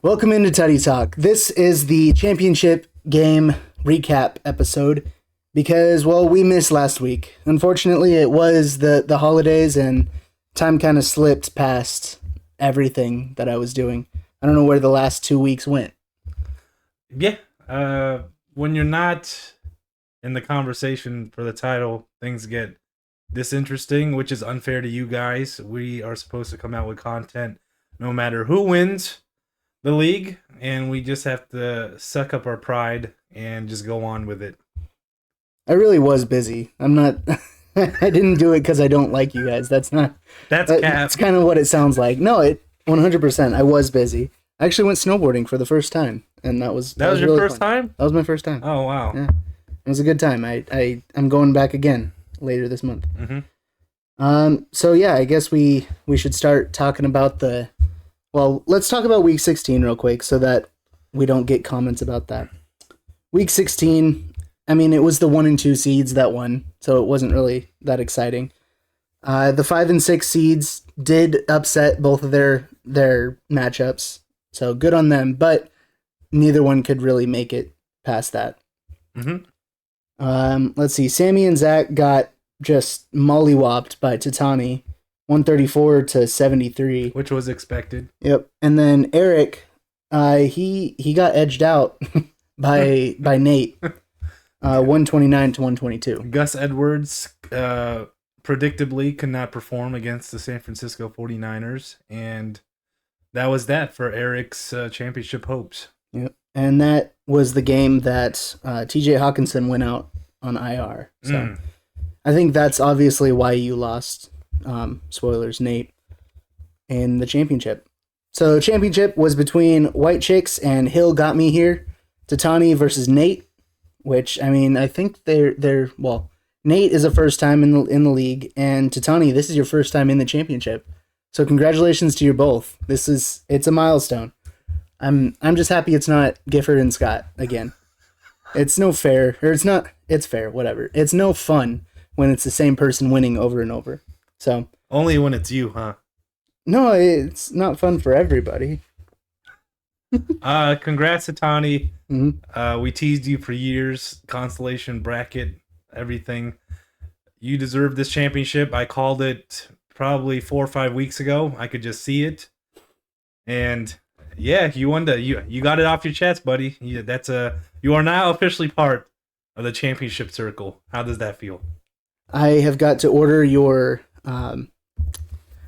Welcome into Tuddy Talk. This is the championship game recap episode because, well, we missed last week. Unfortunately, it was the holidays and time kind of slipped past everything that I was doing. I don't know where the last 2 weeks went. Yeah, when you're not in the conversation for the title, things get disinteresting, which is unfair to you guys. We are supposed to come out with content no matter who wins the league, and we just have to suck up our pride and just go on with it. I really was busy. I'm not... I didn't do it because I don't like you guys. That's cap. That's kind of what it sounds like. No, 100%. I was busy. I actually went snowboarding for the first time, and that was your really first fun. time? That was my first time. Oh, wow. Yeah. It was a good time. I'm going back again later this month. Mm-hmm. So yeah, I guess we should start talking about let's talk about week 16 real quick so that we don't get comments about that. Week 16, I mean, it was the 1 and 2 seeds that won, so it wasn't really that exciting. The 5 and 6 seeds did upset both of their matchups, so good on them, but neither one could really make it past that. Mm-hmm. Let's see. Sammy and Zach got just mollywopped by Tutani, 134-73, which was expected. Yep. And then Eric, he got edged out by Nate, 129-122. Gus Edwards, predictably could not perform against the San Francisco 49ers, and that was that for Eric's championship hopes. Yep. And that was the game that TJ Hawkinson went out on IR. So I think that's obviously why you lost, spoilers, Nate, in the championship. So championship was between White Chicks and Hill Got Me Here, Tatani versus Nate, which, I mean, I think they're Nate is a first time in the league, and Tatani, this is your first time in the championship. So congratulations to you both. It's a milestone. I'm just happy it's not Gifford and Scott again. It's fair, whatever. It's no fun when it's the same person winning over and over. So only when it's you, huh? No, it's not fun for everybody. Congrats to Tani. Mm-hmm. We teased you for years. Constellation bracket, everything. You deserve this championship. I called it probably 4 or 5 weeks ago. I could just see it. And yeah, you won you got it off your chest, buddy. You are now officially part of the championship circle. How does that feel? I have got to order your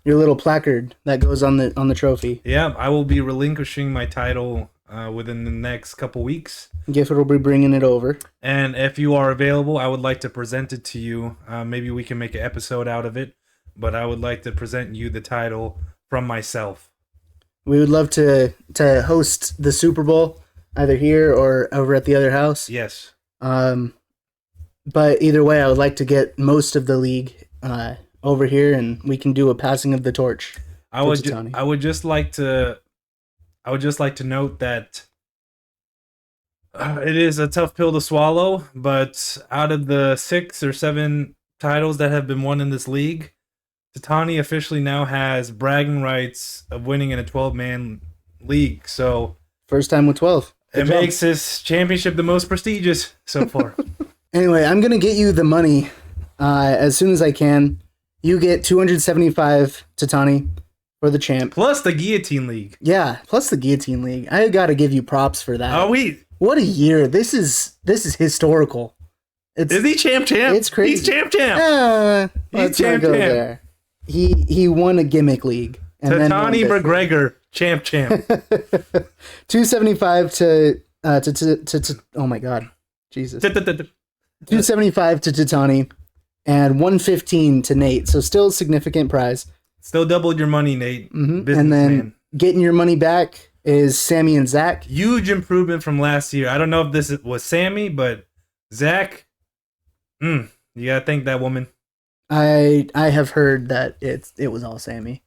little placard that goes on the trophy. Yeah, I will be relinquishing my title within the next couple weeks. Gifford will be bringing it over. And if you are available, I would like to present it to you. Maybe we can make an episode out of it, but I would like to present you the title from myself. We would love to host the Super Bowl, either here or over at the other house. Yes. But either way, I would like to get most of the league over here, and we can do a passing of the torch. I would just like to note that it is a tough pill to swallow, but out of the 6 or 7 titles that have been won in this league, Tatani officially now has bragging rights of winning in a 12-man league. So first time with 12. It makes this championship the most prestigious so far. Anyway, I'm going to get you the money as soon as I can. You get $275 Tatani for the champ. Plus the Guillotine League. Yeah, plus the Guillotine League. I got to give you props for that. Oh, what a year. This is historical. Is he champ? It's crazy. He's champ. He's champ. There. He won a gimmick league. And Tatani McGregor, champ. 275 to oh my god, Jesus. 275 to Tatani, and 115 to Nate. So still a significant prize. Still doubled your money, Nate. Mm-hmm. And then getting your money back is Sammy and Zach. Huge improvement from last year. I don't know if this was Sammy, but Zach, you gotta thank that woman. I have heard that it was all Sammy.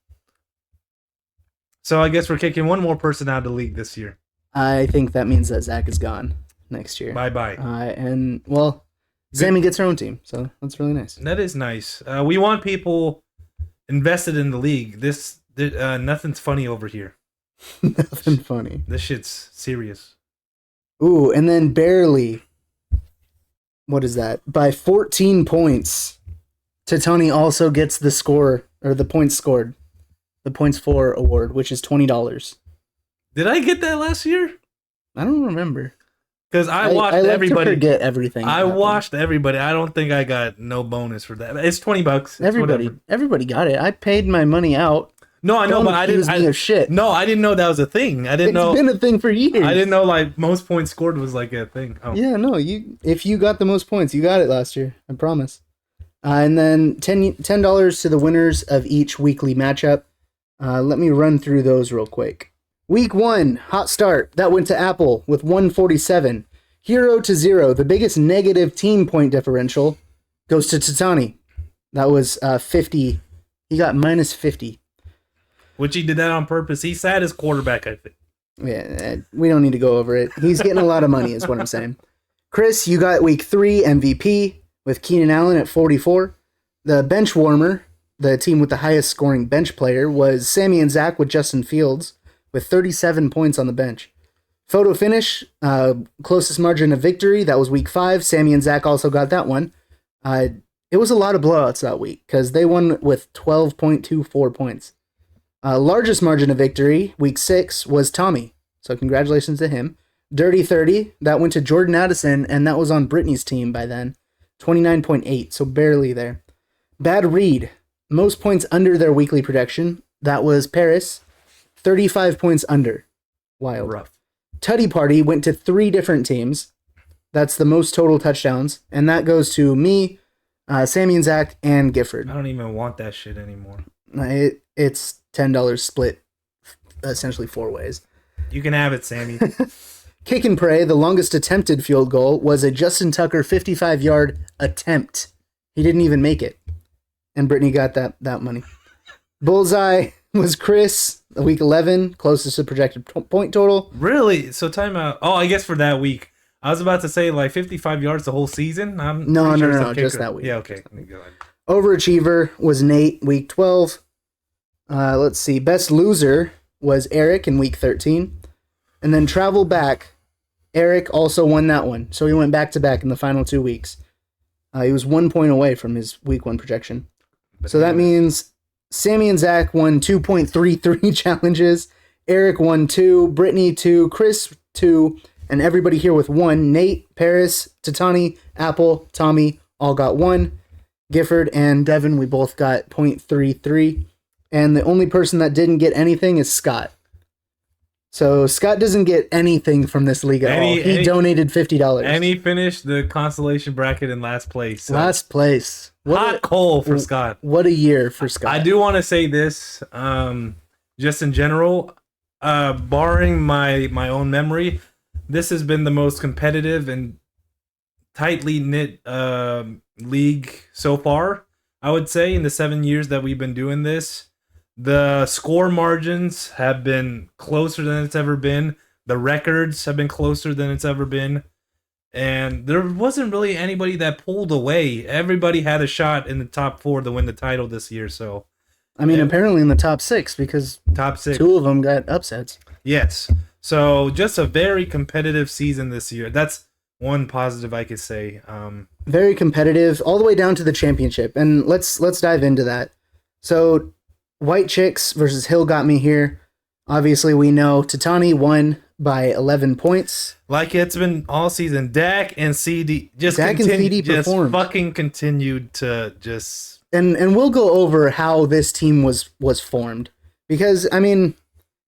So I guess we're kicking one more person out of the league this year. I think that means that Zach is gone next year. Bye-bye. And, well, Sammy gets her own team, so that's really nice. That is nice. We want people invested in the league. Nothing's funny over here. Nothing funny. This shit's serious. Ooh, and then barely. What is that? By 14 points. Tony also gets the score, or the points scored. The points for award, which is $20. Did I get that last year? I don't remember. Because I watched like everybody. To forget everything. I watched everybody. I don't think I got no bonus for that. It's $20. It's everybody got it. I paid my money out. No, I know, but I didn't. Shit. No, I didn't know that was a thing. I didn't know. It's been a thing for years. I didn't know like most points scored was like a thing. Oh. Yeah, no. If you got the most points, you got it last year. I promise. And then $10 to the winners of each weekly matchup. Let me run through those real quick. Week 1, hot start. That went to Apple with 147. Hero to 0, the biggest negative team point differential, goes to Tatani. That was 50. He got minus 50. Which he did that on purpose. He sat his quarterback, I think. Yeah, we don't need to go over it. He's getting a lot of money, is what I'm saying. Chris, you got week 3 MVP with Keenan Allen at 44. The bench warmer, the team with the highest scoring bench player, was Sammy and Zach with Justin Fields with 37 points on the bench. Photo finish, closest margin of victory, that was week 5. Sammy and Zach also got that one. It was a lot of blowouts that week because they won with 12.24 points. Largest margin of victory, week 6, was Tommy. So congratulations to him. Dirty 30, that went to Jordan Addison, and that was on Brittany's team by then. 29.8, so barely there. Bad read, most points under their weekly projection. That was Paris, 35 points under. Wild. Rough. Tuddy Party went to 3 different teams. That's the most total touchdowns, and that goes to me, Sammy and Zach, and Gifford. I don't even want that shit anymore. It's $10 split, essentially 4 ways. You can have it, Sammy. Kick and pray, the longest attempted field goal was a Justin Tucker 55-yard attempt. He didn't even make it. And Brittany got that money. Bullseye was Chris, week 11, closest to projected point total. Really? So time out. Oh, I guess for that week. I was about to say like 55 yards the whole season. No, just that week. Yeah, okay. Overachiever was Nate, week 12. Let's see. Best loser was Eric in week 13. And then travel back, Eric also won that one. So he went back-to-back in the final 2 weeks. He was 1 point away from his week 1 projection. So that means Sammy and Zach won 2.33 challenges. Eric won 2. Brittany 2. Chris 2. And everybody here with 1. Nate, Paris, Tatani, Apple, Tommy all got 1. Gifford and Devin, we both got 0.33. And the only person that didn't get anything is Scott. So Scott doesn't get anything from this league at all. He donated $50. And he finished the consolation bracket in last place. So. Last place. Hot coal for Scott. What a year for Scott. I do want to say this, just in general, barring my own memory, this has been the most competitive and tightly knit league so far, I would say, in the 7 years that we've been doing this. The score margins have been closer than it's ever been. The records have been closer than it's ever been. And there wasn't really anybody that pulled away. Everybody had a shot in the top 4 to win the title this year. So, I mean, apparently in the top 6 because top 6. 2 of them got upsets. Yes. So just a very competitive season this year. That's one positive I could say. Very competitive all the way down to the championship. And let's dive into that. So White Chicks versus Hill got me here. Obviously, we know Tatani won by 11 points. Like it's been all season. Dak and CD just performed. Fucking continued to just... And we'll go over how this team was formed. Because, I mean,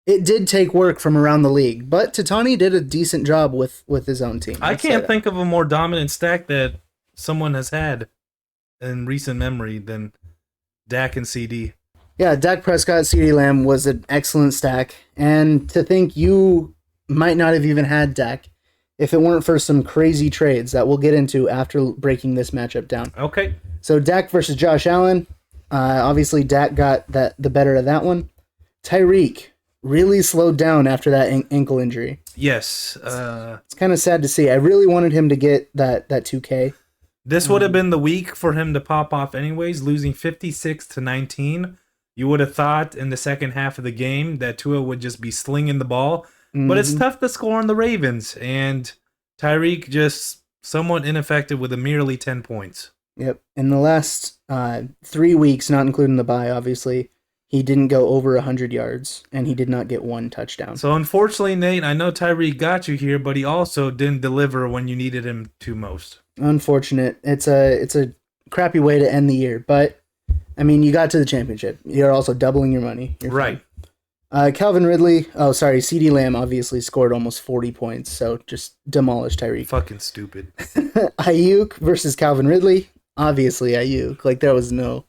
it did take work from around the league. But Tatani did a decent job with his own team. I can't think of a more dominant stack that someone has had in recent memory than Dak and CD. Yeah, Dak Prescott, CeeDee Lamb was an excellent stack. And to think you might not have even had Dak if it weren't for some crazy trades that we'll get into after breaking this matchup down. Okay. So Dak versus Josh Allen. Obviously, Dak got the better of that one. Tyreek really slowed down after that ankle injury. Yes. It's kind of sad to see. I really wanted him to get that 2K. This would have been the week for him to pop off anyways, losing 56-19. You would have thought in the second half of the game that Tua would just be slinging the ball, but it's tough to score on the Ravens, and Tyreek just somewhat ineffective with a merely 10 points. Yep. In the last 3 weeks, not including the bye, obviously, he didn't go over 100 yards, and he did not get one touchdown. So unfortunately, Nate, I know Tyreek got you here, but he also didn't deliver when you needed him to most. Unfortunate. It's a crappy way to end the year, but I mean, you got to the championship. You're also doubling your money. You're right. Calvin Ridley. CeeDee Lamb obviously scored almost 40 points, so just demolished Tyreek. Fucking stupid. Ayuk versus Calvin Ridley. Obviously, Ayuk. Like, there was no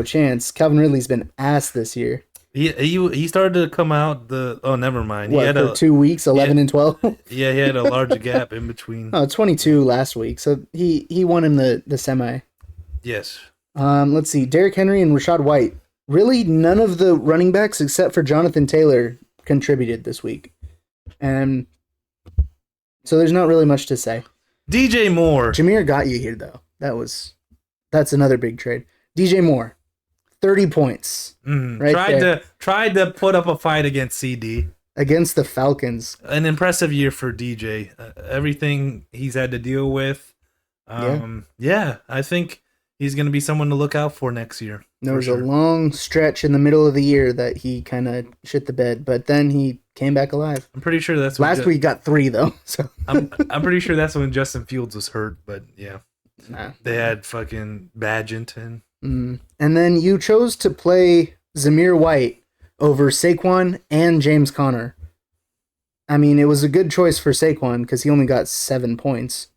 chance. Calvin Ridley's been ass this year. He started to come out never mind. What, he had for 2 weeks, 11 and 12? Yeah, he had a large gap in between. 22 last week. So he won him the semi. Yes. Let's see. Derrick Henry and Rashad White. Really, none of the running backs except for Jonathan Taylor contributed this week. And so there's not really much to say. DJ Moore. Jameer got you here, though. That's another big trade. DJ Moore, 30 points. Right tried to put up a fight against CD. Against the Falcons. An impressive year for DJ. Everything he's had to deal with. Yeah, I think he's going to be someone to look out for next year. There was a long stretch in the middle of the year that he kind of shit the bed, but then he came back alive. I'm pretty sure that's last week. Got 3 though. So I'm pretty sure that's when Justin Fields was hurt. But yeah, nah. They had fucking Badgett and. And then you chose to play Zamir White over Saquon and James Conner. I mean, it was a good choice for Saquon because he only got 7 points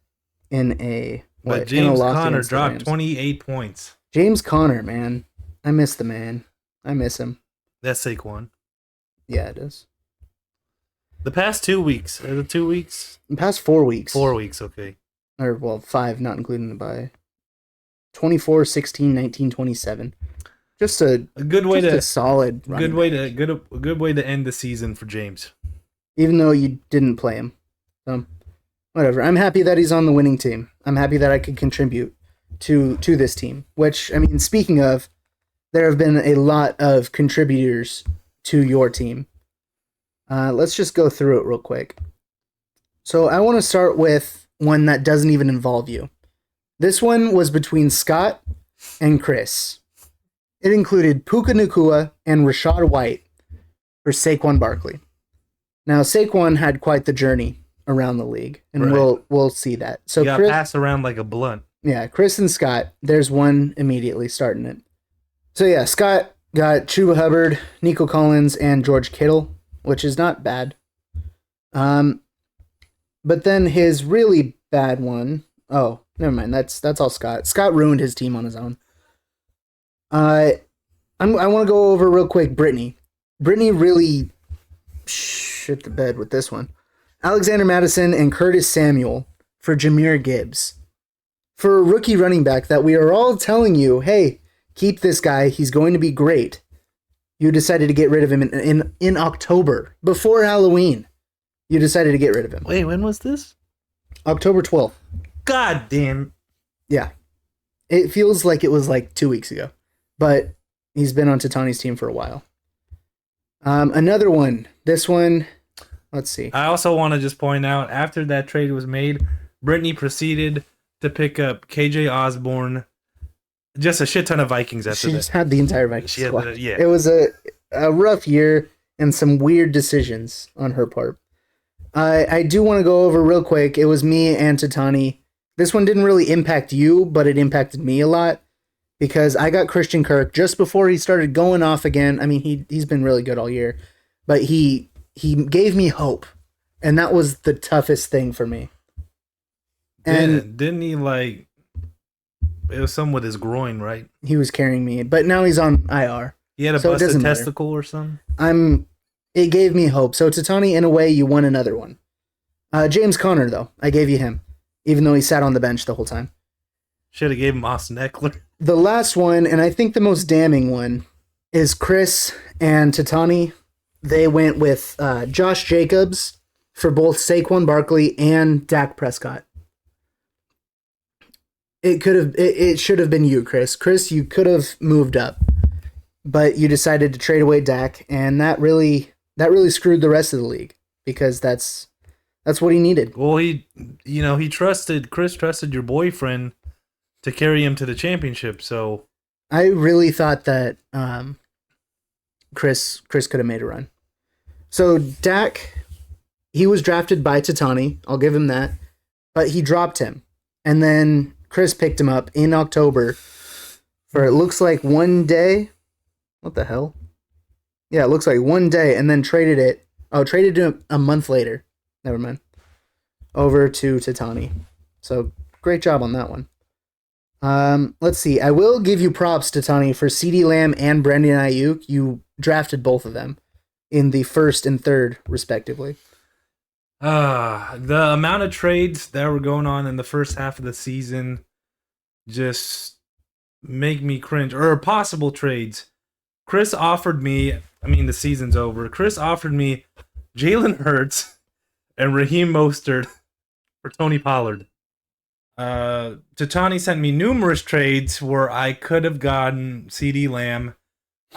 in a. But James Conner dropped 28 points. James Conner, man. I miss the man. I miss him. That's Saquon. Yeah, it is. The past 2 weeks. The 2 weeks? The past 4 weeks. 4 weeks, okay. Or, well, 5, not including the bye. 24, 16, 19, 27. Just a good way to a solid good way to end the season for James. Even though you didn't play him. So whatever. I'm happy that he's on the winning team. I'm happy that I could contribute to this team. Which, I mean, speaking of, there have been a lot of contributors to your team. Let's just go through it real quick. So I want to start with one that doesn't even involve you. This one was between Scott and Chris. It included Puka Nacua and Rashad White for Saquon Barkley. Now, Saquon had quite the journey around the league, and we'll see that. So you got passed around like a blunt. Yeah, Chris and Scott, there's one immediately starting it. So yeah, Scott got Chuba Hubbard, Nico Collins, and George Kittle, which is not bad. But then his really bad one, oh, never mind, that's all Scott. Scott ruined his team on his own. I want to go over real quick Brittany. Brittany really shit the bed with this one. Alexander Madison and Curtis Samuel for Jahmyr Gibbs. For a rookie running back that we are all telling you, hey, keep this guy, he's going to be great. You decided to get rid of him in October, before Halloween. You decided to get rid of him. Wait, when was this? October 12th. God damn. Yeah. It feels like it was like 2 weeks ago. But he's been on Tatani's team for a while. Another one. This one, let's see. I also want to just point out, after that trade was made, Brittany proceeded to pick up KJ Osborne. Just a shit ton of Vikings after that. She just had the entire Vikings squad. Yeah. It was a rough year and some weird decisions on her part. I do want to go over real quick. It was me and Tatani. This one didn't really impact you, but it impacted me a lot. Because I got Christian Kirk just before he started going off again. I mean, he's been really good all year. But he gave me hope. And that was the toughest thing for me. And didn't he, like... It was something with his groin, right? He was carrying me. But now he's on IR. He had a busted testicle or something? It gave me hope. So, Tatani, in a way, you won another one. James Conner, though. I gave you him. Even though he sat on the bench the whole time. Should have gave him Austin Eckler. The last one, and I think the most damning one, is Chris and Tatani. They went with Josh Jacobs for both Saquon Barkley and Dak Prescott. It should have been you, Chris. Chris, you could have moved up. but you decided to trade away Dak, and that really screwed the rest of the league because that's what he needed. Well, Chris trusted your boyfriend to carry him to the championship. So I really thought that Chris could have made a run. So Dak, he was drafted by Tatani. I'll give him that, but he dropped him, and then Chris picked him up in October for it looks like 1 day. What the hell? Yeah, it looks like 1 day, and then traded it. Oh, traded him a month later. Never mind. Over to Tatani. So great job on that one. Let's see. I will give you props, Tatani, for CeeDee Lamb and Brandon Ayuk. You drafted both of them in the first and third, respectively. The amount of trades that were going on in the first half of the season just make me cringe. Or possible trades. Chris offered me, the season's over. Chris offered me Jalen Hurts and Raheem Mostert for Tony Pollard. Tatani sent me numerous trades where I could have gotten CeeDee Lamb.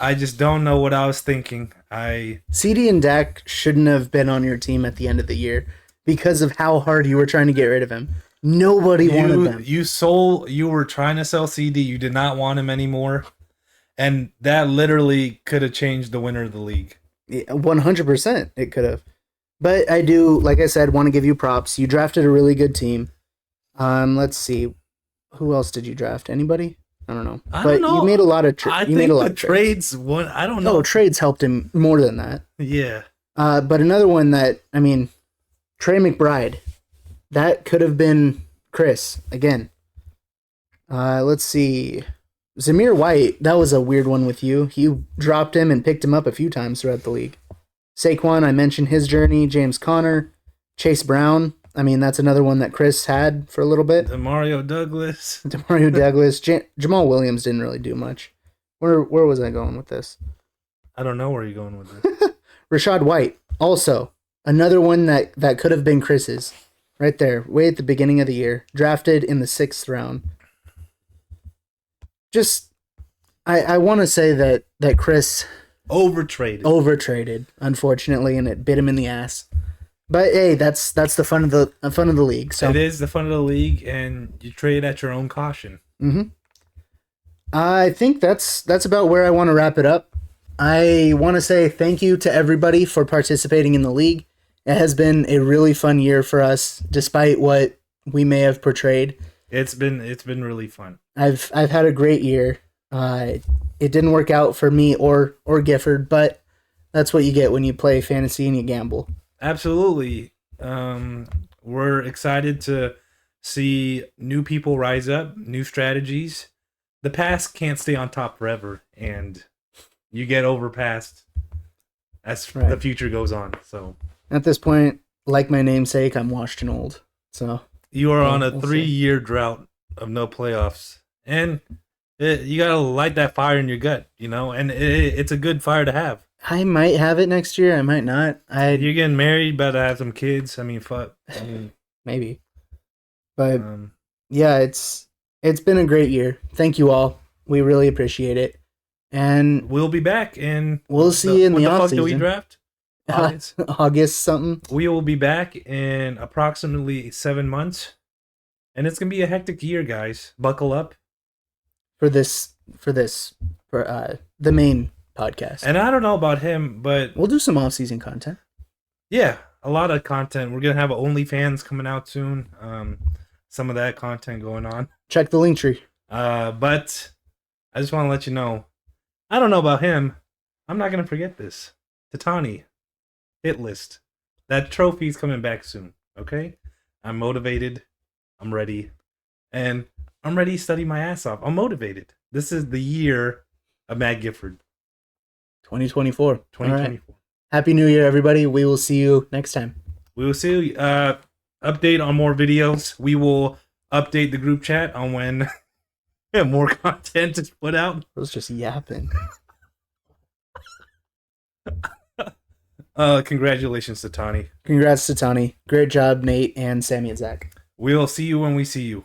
I just don't know what I was thinking. CeeDee and Dak shouldn't have been on your team at the end of the year because of how hard you were trying to get rid of him. Nobody wanted them. You were trying to sell CeeDee. You did not want him anymore. And that literally could have changed the winner of the league. 100% it could have. But I do, like I said, want to give you props. You drafted a really good team. Let's see. Who else did you draft? Anybody? I don't know. You made a lot of trades. I think trades. I don't know. No, trades helped him more than that. Yeah. But another one that, Trey McBride. That could have been Chris again. Let's see. Zamir White, that was a weird one with you. You dropped him and picked him up a few times throughout the league. Saquon, I mentioned his journey. James Conner. Chase Brown. That's another one that Chris had for a little bit. Demario Douglas. Jamal Williams didn't really do much. Where was I going with this? I don't know where you're going with this. Rashad White, also another one that could have been Chris's. Right there, way at the beginning of the year. Drafted in the 6th round. Just, I want to say that Chris... Overtraded, unfortunately, and it bit him in the ass. But hey, that's the fun of the league. So it is the fun of the league, and you trade at your own caution. Mm-hmm. I think that's about where I want to wrap it up. I want to say thank you to everybody for participating in the league. It has been a really fun year for us, despite what we may have portrayed. It's been really fun. I've had a great year. It didn't work out for me or Gifford, but that's what you get when you play fantasy and you gamble. Absolutely. We're excited to see new people rise up, new strategies. The past can't stay on top forever, and you get overpassed as the future goes on. So at this point, like my namesake, I'm washed and old. So you are on a 3-year drought of no playoffs, and you gotta light that fire in your gut, and it's a good fire to have. I might have it next year. I might not. You're getting married, about to have some kids. Fuck. Maybe. But yeah, it's been a great year. Thank you all. We really appreciate it. And we'll be back, and we'll see you in the off season. What the fuck do we draft? August something. We will be back in approximately 7 months, and it's gonna be a hectic year, guys. Buckle up for the main podcast. And I don't know about him, but we'll do some off-season content. Yeah, a lot of content. We're gonna have OnlyFans coming out soon. Some of that content going on. Check the link tree. But I just want to let you know, I don't know about him. I'm not gonna forget this. Tatani, hit list. That trophy's coming back soon. Okay, I'm motivated. I'm ready, and I'm ready to study my ass off. I'm motivated. This is the year of Matt Gifford. 2024. 2024. Right. Happy New Year, everybody. We will see you next time. We will see you. Update on more videos. We will update the group chat on when more content is put out. I was just yapping. Congratulations to Tani. Congrats to Tani. Great job, Nate and Sammy and Zach. We'll see you when we see you.